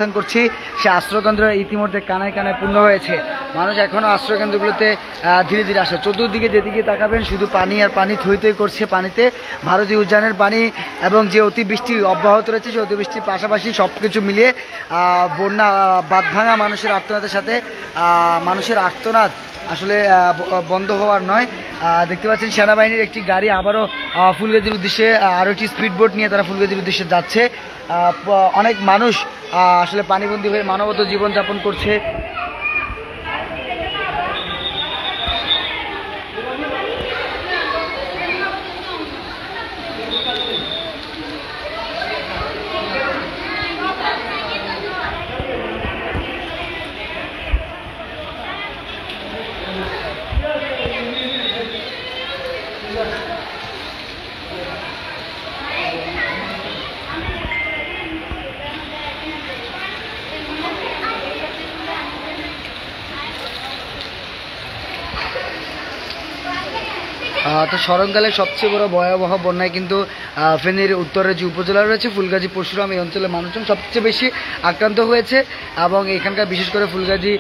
অবস্থান করছি, সে আশ্রয়কেন্দ্র ইতিমধ্যে কানায় কানায় পূর্ণ হয়েছে। মানুষ এখনও আশ্রয়কেন্দ্রগুলোতে ধীরে ধীরে আসে। চতুর্দিকে যেদিকে তাকাবেন শুধু পানি আর পানি, থই থই করছে পানিতে। ভারতীয় উদ্যানের পানি এবং যে অতিবৃষ্টি অব্যাহত রয়েছে, সেই অতিবৃষ্টির পাশাপাশি সব কিছু মিলিয়ে বন্যা, বাঁধভাঙা মানুষের আর্তনাদের সাথে মানুষের আর্তনাদ আসলে বন্ধ হওয়ার নয়। দেখতে পাচ্ছেন সেনাবাহিনীর একটি গাড়ি আবারও ফুলগাজীর উদ্দেশ্যে, আরও একটি স্পিড বোট নিয়ে তারা ফুলগাজীর উদ্দেশ্যে যাচ্ছে। অনেক মানুষ আসলে পানিবন্দী হয়ে মানবত জীবনযাপন করছে। তো স্মরণকালের সবচেয়ে বড় ভয়াবহ বন্যায় কিন্তু ফেনীর উত্তরের যে উপজেলা রয়েছে ফুলগাজী, পরশুরাম, এই অঞ্চলের মানুষজন সবচেয়ে বেশি আক্রান্ত হয়েছে। এবং এখানকার বিশেষ করে ফুলগাজী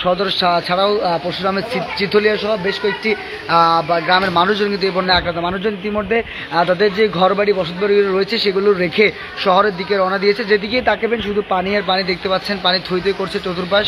সদর ছাড়াও পরশুরামের চিথলিয়া সহ বেশ কয়েকটি গ্রামের মানুষজন কিন্তু এই বন্যায় আক্রান্ত। মানুষজন ইতিমধ্যে তাদের যে ঘরবাড়ি, বসতবাড়ি রয়েছে সেগুলো রেখে শহরের দিকে রওনা দিয়েছে। যেদিকেই তাকাবেন শুধু পানি আর পানি দেখতে পাচ্ছেন, পানি থই থই করছে চতুর্পাশ।